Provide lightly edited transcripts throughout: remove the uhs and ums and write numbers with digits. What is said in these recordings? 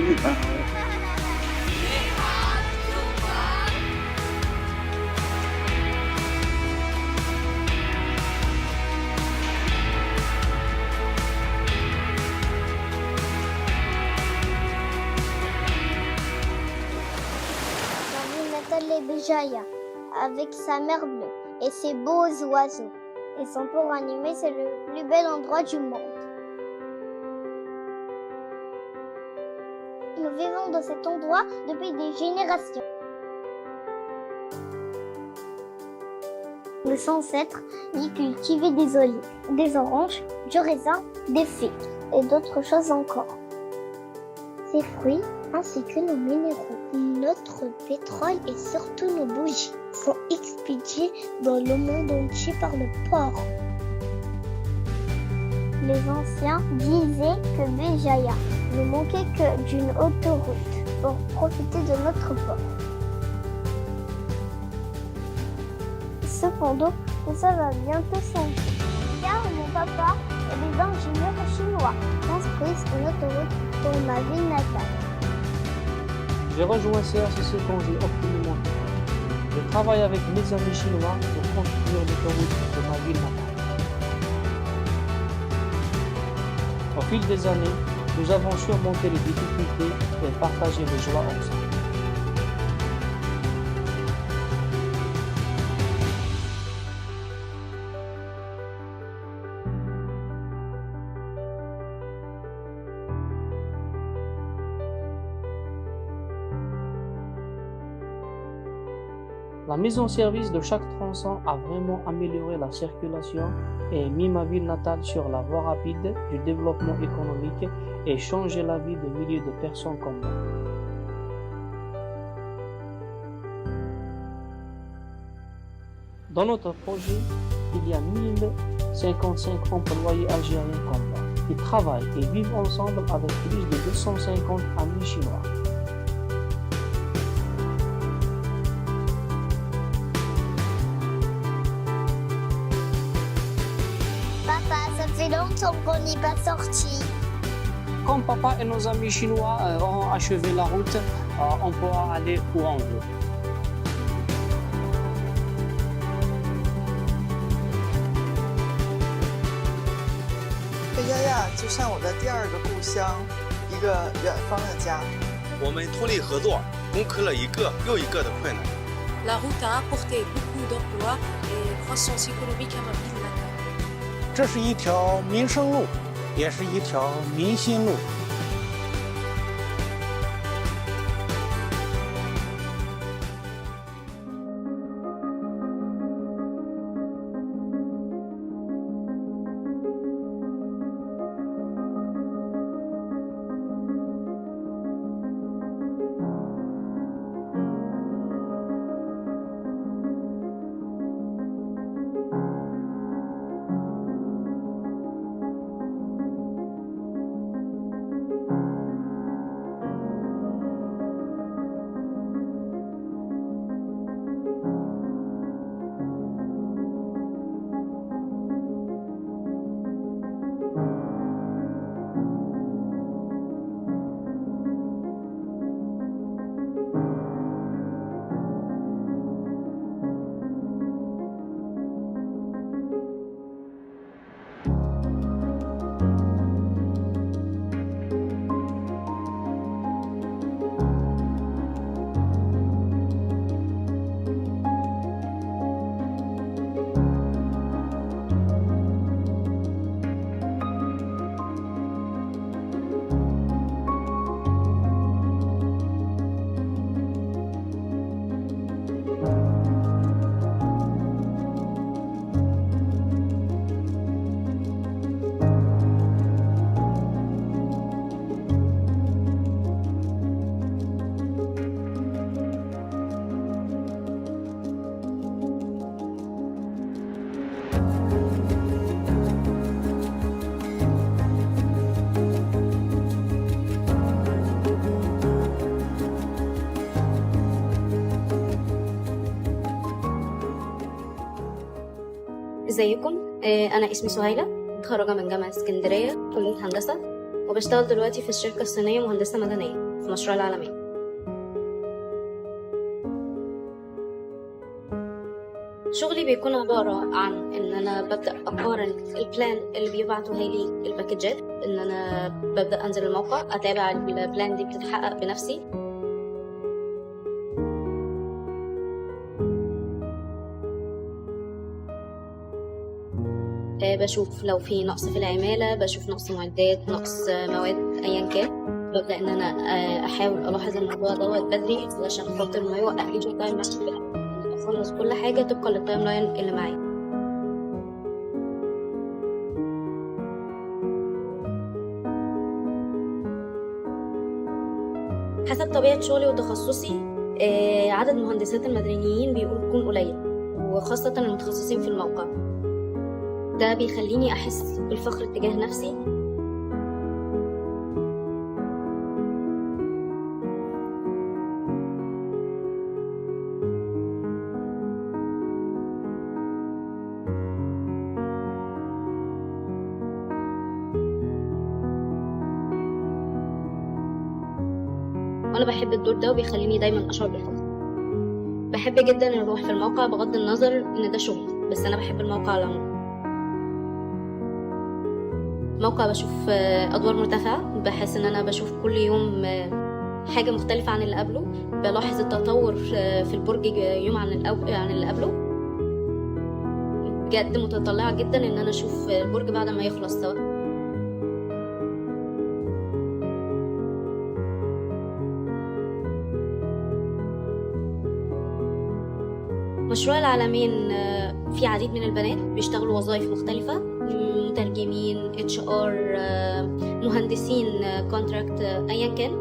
Ma ville natale est Béjaïa, avec sa mer bleue et ses beaux oiseaux. Et son port animé, c'est le plus bel endroit du monde. Nous vivons dans cet endroit depuis des générations. Nos ancêtres y cultivaient des olives, des oranges, du raisin, des figues et d'autres choses encore. Ces fruits, ainsi que nos minéraux, notre pétrole et surtout nos bougies sont expédiés dans le monde entier par le port. Les anciens disaient que Béjaïa ne manquait que d'une autoroute pour profiter de notre port. Cependant, ça va bientôt changer, car mon papa et les ingénieurs chinois construisent une autoroute pour ma ville natale. J'ai rejoint CRCC quand j'ai obtenu mon diplôme. Je travaille avec mes amis chinois pour construire l'autoroute de ma ville natale. Au fil des années, nous avons surmonté les difficultés et partagé les joies ensemble. La mise en service de chaque tronçon a vraiment amélioré la circulation et mis ma ville natale sur la voie rapide du développement économique et changé la vie de milliers de personnes comme moi. Dans notre projet, il y a 1055 employés algériens comme moi qui travaillent et vivent ensemble avec plus de 250 amis chinois. Papa, ça fait longtemps qu'on n'est pas sorti. Quand papa et nos amis chinois auront achevé la route, on pourra aller où on veut. 贝加亚就像我的第二个故乡，一个远方的家。我们通力合作，攻克了一个又一个的困难。La route a apporté beaucoup d'emplois et croissance économique à ma ville natale. 这是一条民生路，也是一条民心路。ازيكم. انا اسمي سهيلة، متخرجة من جامعة اسكندرية كلية هندسة، وبشتغل دلوقتي في الشركة الصينية مهندسة مدنية. في مشروع العالمين. شغلي بيكون عبارة عن إن أنا ببدأ أقارن البلان اللي بيبعتوها لي الباكجات، إن أنا ببدأ أنزل الموقع أتابع البلان دي بتتحقق بنفسي. بشوف لو في نقص في العمالة، بشوف نقص معدات، نقص مواد، أيا كان. ببدأ إن أنا أحاول ألاحظ الموضوع دوت بدري علشان خاطر ما يوقفليش التايم لاين، أخلص كل حاجة طبقا للتايم لاين اللي معايا. حسب طبيعة شغلي وتخصصي عدد مهندسات المدنيين بيكون قليل، وخاصة المتخصصين في الموقع. ده بيخليني أحس بالفخر تجاه نفسي. وأنا بحب الدور ده وبيخليني دايما أشعر بالفخر. بحب جدا أروح في الموقع بغض النظر إن ده شغل، بس أنا بحب الموقع على العموم. موقع بشوف أدوار مرتفعة، بحس إن أنا بشوف كل يوم حاجة مختلفة عن اللي قبله. بلاحظ التطور في البرج يوم عن اللي قبله. بجد متطلعة جدا إن أنا أشوف البرج بعد ما يخلص سوا. مشروع العالمين في عديد من البنات بيشتغلوا وظائف مختلفة، مترجمين، HR، مهندسين، كونتراكت، أيا كان.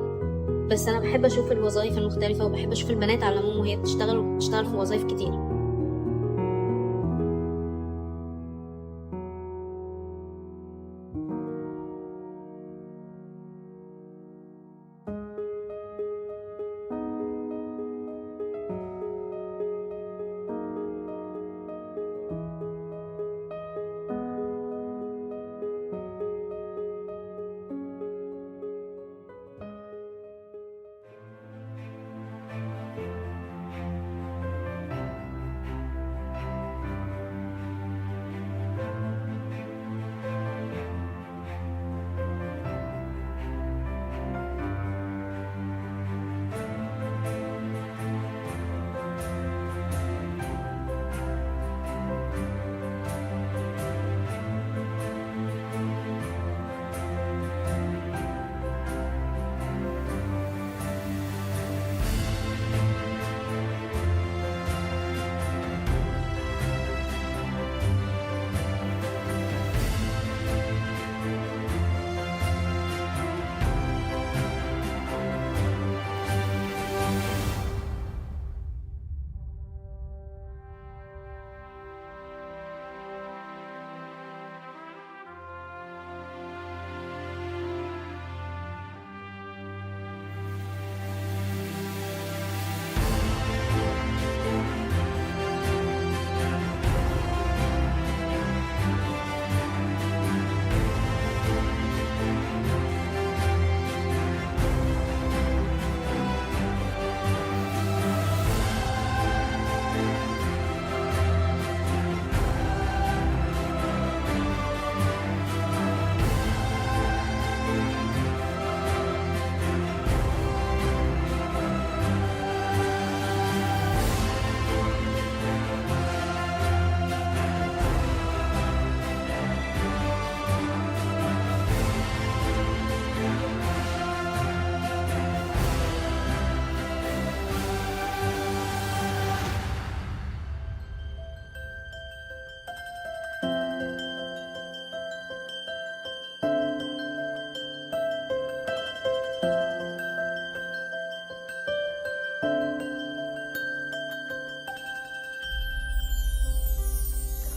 بس أنا بحب أشوف الوظائف المختلفة، وبحب أشوف البنات على العموم وهي بتشتغل في وظائف كتير.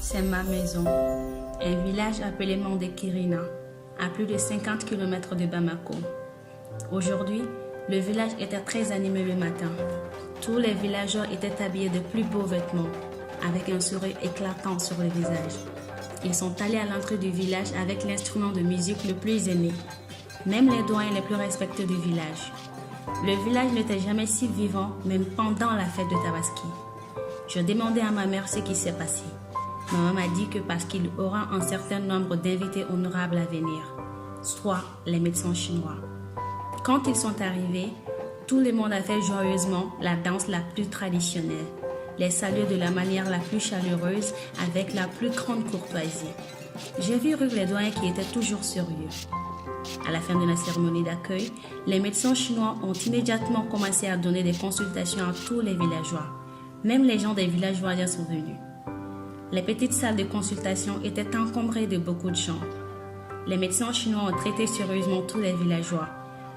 C'est ma maison, un village appelé Mandekirina, à plus de 50 km de Bamako. Aujourd'hui, le village était très animé le matin. Tous les villageois étaient habillés de plus beaux vêtements, avec un sourire éclatant sur le visage. Ils sont allés à l'entrée du village avec l'instrument de musique le plus aimé, même les doyens les plus respectés du village. Le village n'était jamais si vivant, même pendant la fête de Tabaski. Je demandais à ma mère ce qui s'est passé. Maman m'a dit que parce qu'il y aura un certain nombre d'invités honorables à venir, soit les médecins chinois. Quand ils sont arrivés, tout le monde a fait joyeusement la danse la plus traditionnelle, les saluer de la manière la plus chaleureuse avec la plus grande courtoisie. J'ai vu rire les doyens qui étaient toujours sérieux. À la fin de la cérémonie d'accueil, les médecins chinois ont immédiatement commencé à donner des consultations à tous les villageois. Même les gens des villages voisins sont venus. Les petites salles de consultation étaient encombrées de beaucoup de gens. Les médecins chinois ont traité sérieusement tous les villageois.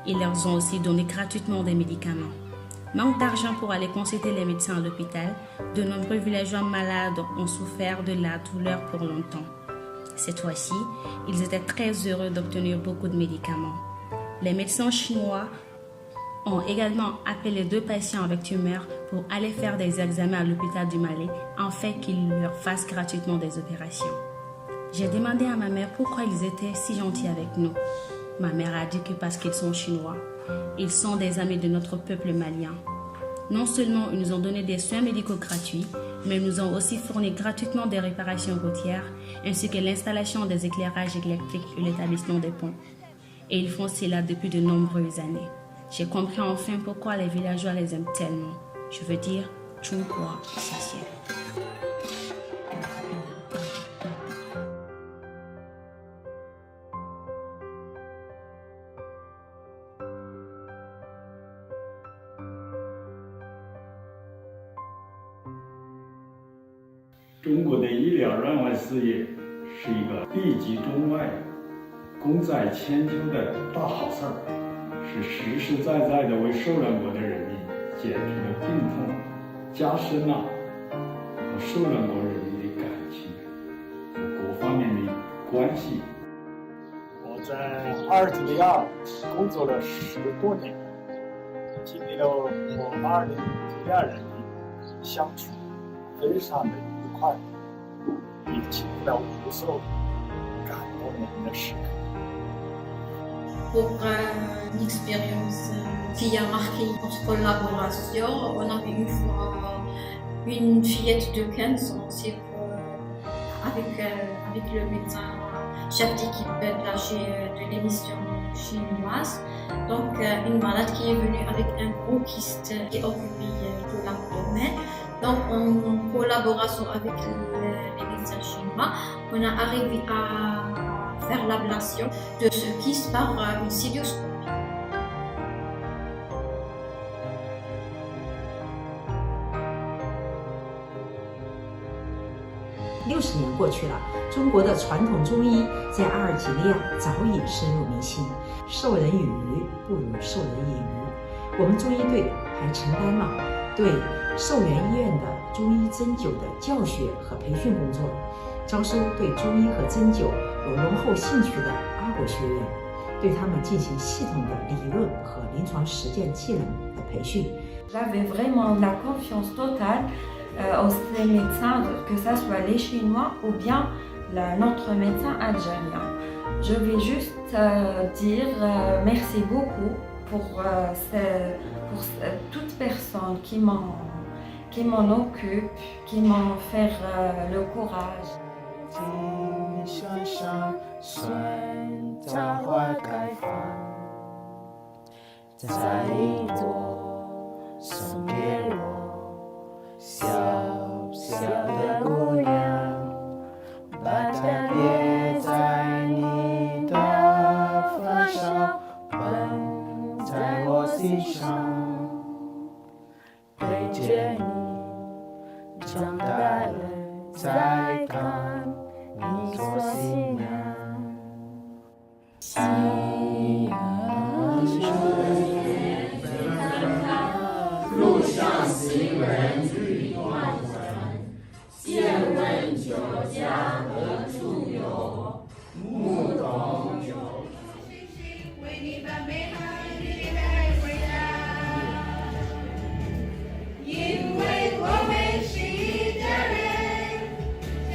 Ils leur ont aussi donné gratuitement des médicaments. Manque d'argent pour aller consulter les médecins à l'hôpital, de nombreux villageois malades ont souffert de la douleur pour longtemps. Cette fois-ci, ils étaient très heureux d'obtenir beaucoup de médicaments. Les médecins chinois ont également appelé 2 patients avec tumeur pour aller faire des examens à l'hôpital du Malais afin qu'ils leur fassent gratuitement des opérations. J'ai demandé à ma mère pourquoi ils étaient si gentils avec nous. Ma mère a dit que parce qu'ils sont chinois, ils sont des amis de notre peuple malien. Non seulement ils nous ont donné des soins médicaux gratuits, mais ils nous ont aussi fourni gratuitement des réparations routières, ainsi que l'installation des éclairages électriques et l'établissement des ponts. Et ils font cela depuis de nombreuses années. J'ai compris enfin pourquoi les villageois les aiment tellement. Je veux dire, Chunghua, essentiel. 中国的医疗人文事业是一个利及中外、功在千秋的大好事儿，是实实在在的为受人国的人民减去了病痛，加深了和受人国人民的感情和各方面的关系。我在阿尔及利亚工作了10多年，经历了和阿尔及利亚人的相处，非常的愉快，也经历了无数感动人的时刻。 Pour une expérience qui a marqué notre collaboration, on avait une fois une fillette de 15 ans avec le médecin chef d'équipe de l'émission chinoise. Donc une malade qui est venue avec un gros kyste qui occupait tout l'abdomen. Donc en collaboration avec les médecins chinois, on a arrivé à faire l'ablation de ce kyste par une cilioscopie. 60年过去了，中国的传统中医在阿尔及利亚早已深入民心。授人以鱼不如授人以渔。我们中医队还承担了对寿元医院的中医针灸的教学和培训工作，招收对中医和针灸有浓厚兴趣的阿国学员，对他们进行系统的理论和临床实践技能的培训。 J'avais vraiment la confiance totale aux médecins, que ce soit les Chinois ou bien notre médecin algérien. Je vais juste dire merci beaucoup pour toute personne qui m'en occupe, qui m'en fait le courage. 金山上水桃花开放，摘一朵送给我，小小的姑娘，把它别在你的发梢，捧在我心上，陪着你长大了再看。 你做新娘，夕阳路上行人欲断肠，借问酒家何处有？牧童酒。为你把美好的日子带回家，因为我们是一家人。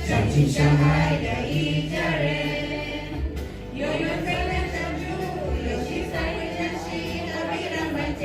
相亲相爱的一家人，有缘分能相处，有心才会相惜，何必让凡间。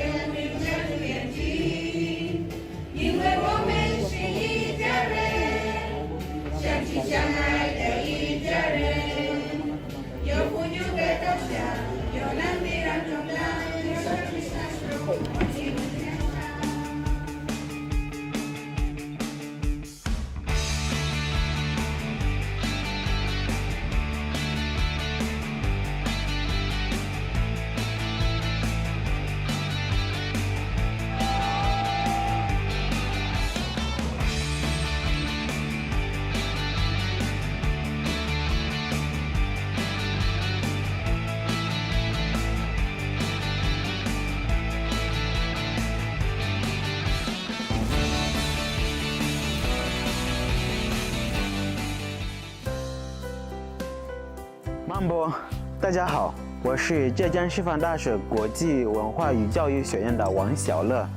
万波，大家好，我是浙江师范大学国际文化与教育学院的王小乐，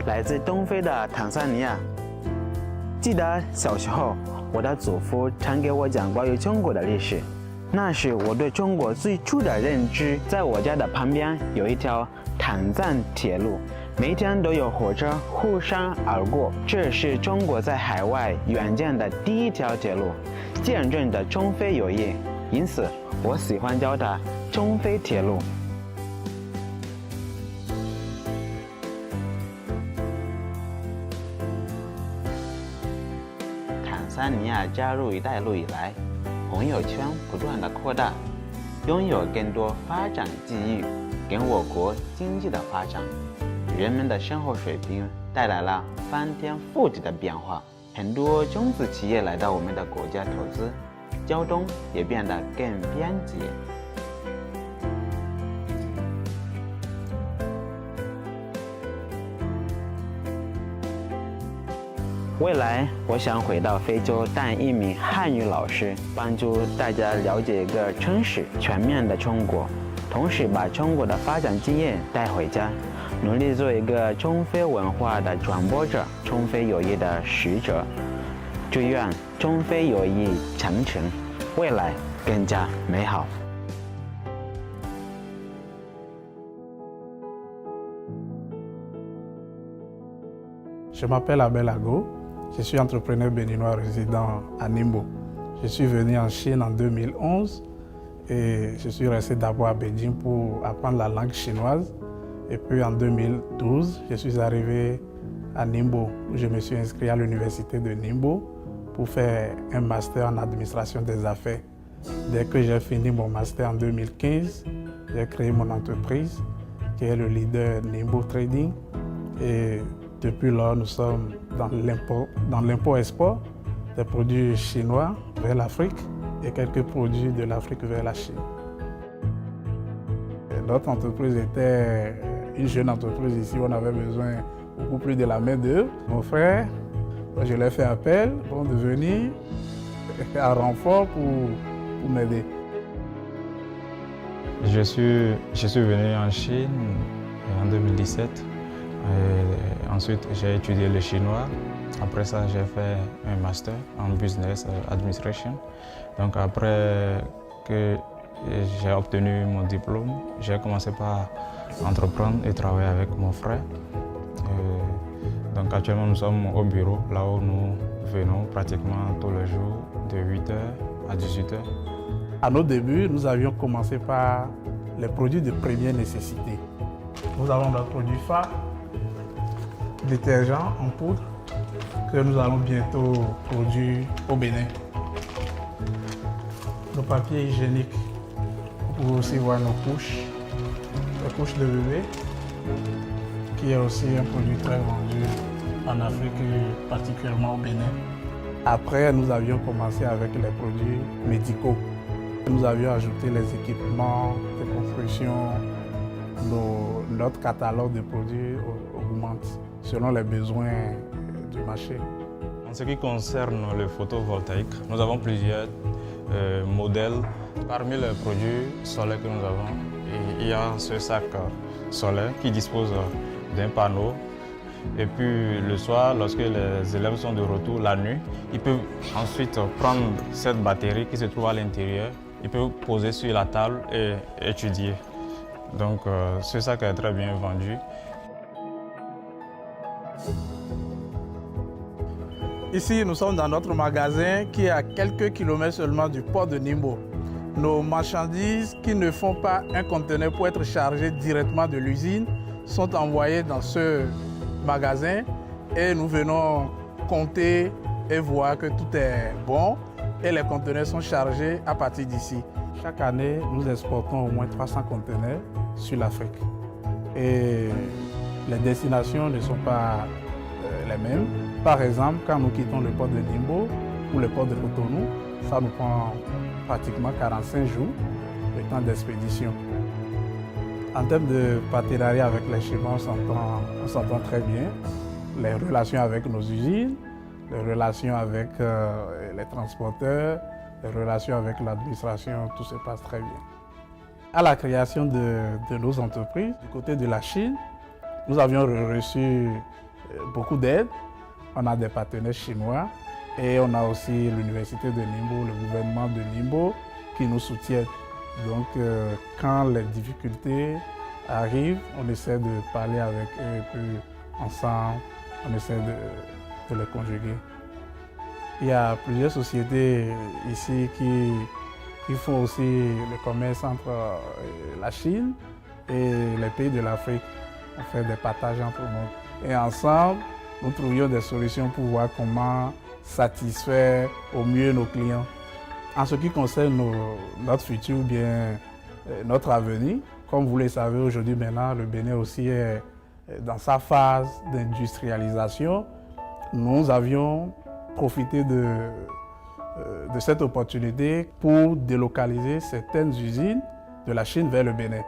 来自东非的坦桑尼亚。记得小时候，我的祖父常给我讲关于中国的历史，那是我对中国最初的认知。在我家的旁边有一条坦藏铁路，每天都有火车呼山而过，这是中国在海外远建的第一条铁路，见证着中非友谊，因此我喜欢叫它中非铁路。坦桑尼亚加入“一带一路”以来，朋友圈不断的扩大，拥有更多发展机遇，给我国经济的发展，人们的生活水平带来了翻天覆地的变化。很多中资企业来到我们的国家投资，交通也变得更便捷。未来，我想回到非洲当一名汉语老师，帮助大家了解一个真实、全面的中国，同时把中国的发展经验带回家，努力做一个中非文化的传播者、中非友谊的使者。祝愿中非友谊长存，未来更加美好。Je m'appelle Abel Ago, je suis entrepreneur béninois résident à Nimbo. Je suis venu en Chine en 2011 et je suis resté d'abord à Beijing pour apprendre la langue chinoise. Et puis en 2012, je suis arrivé à Nimbo, où je me suis inscrit à l'université de Nimbo pour faire un master en administration des affaires. Dès que j'ai fini mon master en 2015, j'ai créé mon entreprise qui est le leader Nimbo Trading. Et depuis lors, nous sommes dans l'import-export des produits chinois vers l'Afrique et quelques produits de l'Afrique vers la Chine. Et notre entreprise était une jeune entreprise ici, on avait besoin beaucoup plus de la main-d'œuvre. Mon frère, je lui ai fait appel de venir à renfort pour m'aider. Je suis venu en Chine en 2017. Et ensuite, j'ai étudié le chinois. Après ça, j'ai fait un master en business administration. Donc après que j'ai obtenu mon diplôme, j'ai commencé par entreprendre et travailler avec mon frère. Donc actuellement, nous sommes au bureau, là où nous venons pratiquement tous les jours de 8h à 18h. À nos débuts, nous avions commencé par les produits de première nécessité. Nous avons des produits phares, détergents en poudre, que nous allons bientôt produire au Bénin. Le papier hygiénique, vous pouvez aussi voir nos couches, les couches de bébé, qui est aussi un produit très vendu en Afrique, particulièrement au Bénin. Après, nous avions commencé avec les produits médicaux. Nous avions ajouté les équipements de construction. Notre catalogue de produits augmente selon les besoins du marché. En ce qui concerne le photovoltaïque, nous avons plusieurs modèles. Parmi les produits solaires que nous avons, il y a ce sac solaire qui dispose d'un panneau. Et puis le soir, lorsque les élèves sont de retour la nuit, ils peuvent ensuite prendre cette batterie qui se trouve à l'intérieur, ils peuvent poser sur la table et étudier. Donc ce sac est très bien vendu. Ici, nous sommes dans notre magasin qui est à quelques kilomètres seulement du port de Nimbo. Nos marchandises qui ne font pas un conteneur pour être chargées directement de l'usine sont envoyées dans ce magasin et nous venons compter et voir que tout est bon et les conteneurs sont chargés à partir d'ici. Chaque année, nous exportons au moins 300 conteneurs sur l'Afrique. Et les destinations ne sont pas les mêmes. Par exemple, quand nous quittons le port de Nimbo ou le port de Cotonou, ça nous prend pratiquement 45 jours le temps d'expédition. En termes de partenariat avec les Chinois, on s'entend très bien. Les relations avec nos usines, les relations avec les transporteurs, les relations avec l'administration, tout se passe très bien. À la création de nos entreprises, du côté de la Chine, nous avions reçu beaucoup d'aide. On a des partenaires chinois et on a aussi l'université de Ningbo, le gouvernement de Ningbo qui nous soutiennent. Donc quand les difficultés arrivent, on essaie de parler avec eux et puis ensemble, on essaie de les conjuguer. Il y a plusieurs sociétés ici qui font aussi le commerce entre la Chine et les pays de l'Afrique. On fait des partages entre nous. Et ensemble, nous trouvions des solutions pour voir comment satisfaire au mieux nos clients. En ce qui concerne notre futur, bien notre avenir, comme vous le savez aujourd'hui maintenant, le Bénin aussi est dans sa phase d'industrialisation. Nous avions profité de cette opportunité pour délocaliser certaines usines de la Chine vers le Bénin.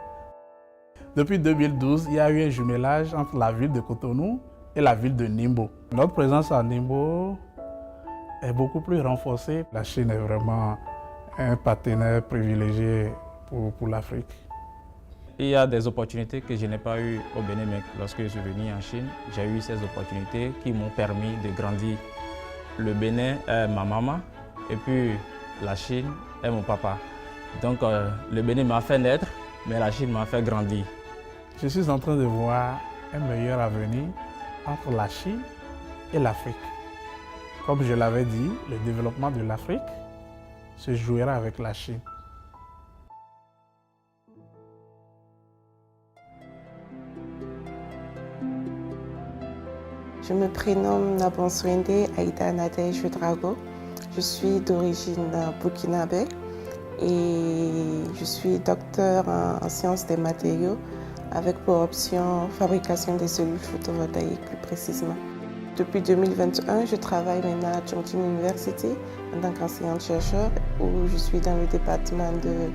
Depuis 2012, il y a eu un jumelage entre la ville de Cotonou et la ville de Ningbo. Notre présence à Ningbo est beaucoup plus renforcée. La Chine est vraiment un partenaire privilégié pour l'Afrique. Il y a des opportunités que je n'ai pas eues au Bénin, mais lorsque je suis venu en Chine, j'ai eu ces opportunités qui m'ont permis de grandir. Le Bénin est ma maman et puis la Chine est mon papa. Donc le Bénin m'a fait naître, mais la Chine m'a fait grandir. Je suis en train de voir un meilleur avenir entre la Chine et l'Afrique. Comme je l'avais dit, le développement de l'Afrique se jouera avec la Chine. Je me prénomme Nabonswende Aïda Nadège Drago. Je suis d'origine burkinabé et je suis docteur en sciences des matériaux avec pour option fabrication des cellules photovoltaïques plus précisément. Depuis 2021, je travaille maintenant à Chongqing University en tant qu'enseignante-chercheur où je suis dans le département de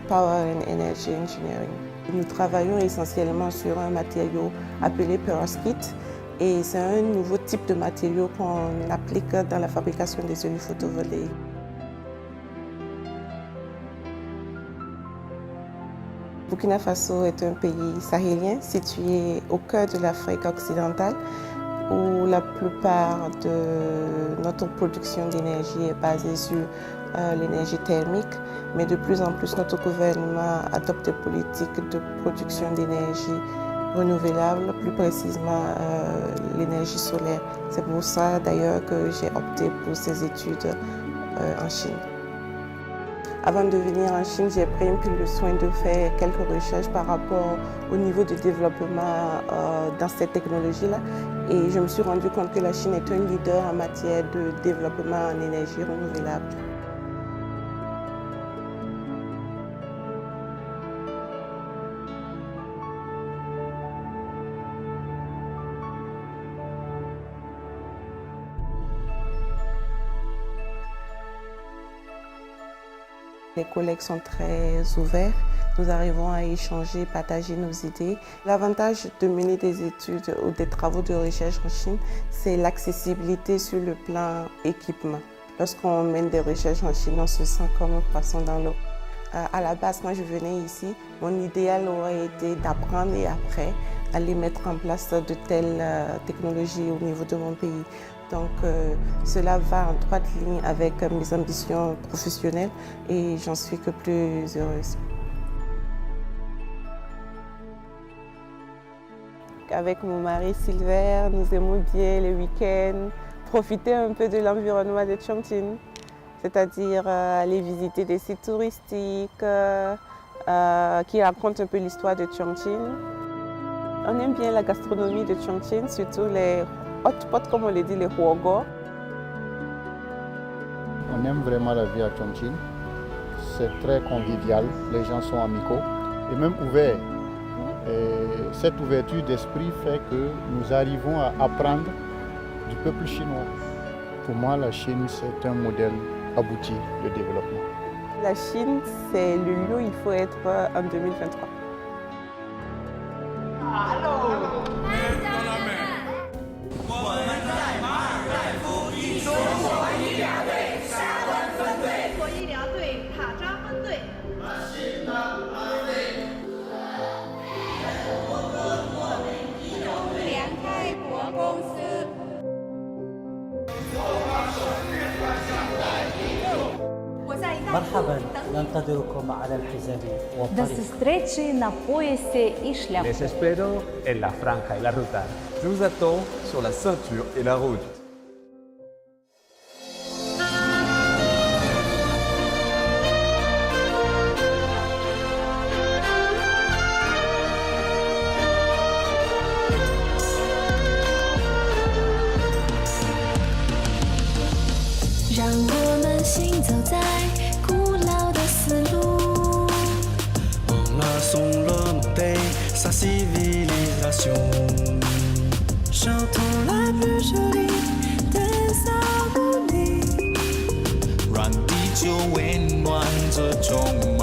Power and Energy Engineering. Nous travaillons essentiellement sur un matériau appelé perovskite. Et c'est un nouveau type de matériau qu'on applique dans la fabrication des cellules photovoltaïques. Burkina Faso est un pays sahélien situé au cœur de l'Afrique occidentale où la plupart de notre production d'énergie est basée sur l'énergie thermique. Mais de plus en plus, notre gouvernement adopte des politiques de production d'énergie renouvelable, plus précisément l'énergie solaire. C'est pour ça d'ailleurs que j'ai opté pour ces études en Chine. Avant de venir en Chine, j'ai pris un peu le soin de faire quelques recherches par rapport au niveau de développement dans cette technologie-là. Et je me suis rendu compte que la Chine est un leader en matière de développement en énergie renouvelable. Les collègues sont très ouverts. Nous arrivons à échanger, partager nos idées. L'avantage de mener des études ou des travaux de recherche en Chine, c'est l'accessibilité sur le plan équipement. Lorsqu'on mène des recherches en Chine, on se sent comme un poisson dans l'eau. À la base, quand je venais ici, mon idéal aurait été d'apprendre et après aller mettre en place de telles technologies au niveau de mon pays. Donc cela va en droite ligne avec mes ambitions professionnelles et j'en suis que plus heureuse. Avec mon mari Silver, nous aimons bien les week-ends, profiter un peu de l'environnement de Chongqing, c'est-à-dire aller visiter des sites touristiques qui racontent un peu l'histoire de Chongqing. On aime bien la gastronomie de Chongqing, surtout les hot-pot, comme on le dit, les huogo. On aime vraiment la vie à Chongqing. C'est très convivial, les gens sont amicaux et même ouverts. Et cette ouverture d'esprit fait que nous arrivons à apprendre du peuple chinois. Pour moi, la Chine, c'est un modèle abouti de développement. La Chine, c'est le lieu où il faut être en 2023. Allô. مرحبا ننتظركم على الحزام Да والطريق. zустрічі на поясі і шляху. Les espero en la franja y la ruta. Je vous attends sur la ceinture et la route. Sa civilisation. Chantons la plus jolie des harmonies， 让地球温暖着中。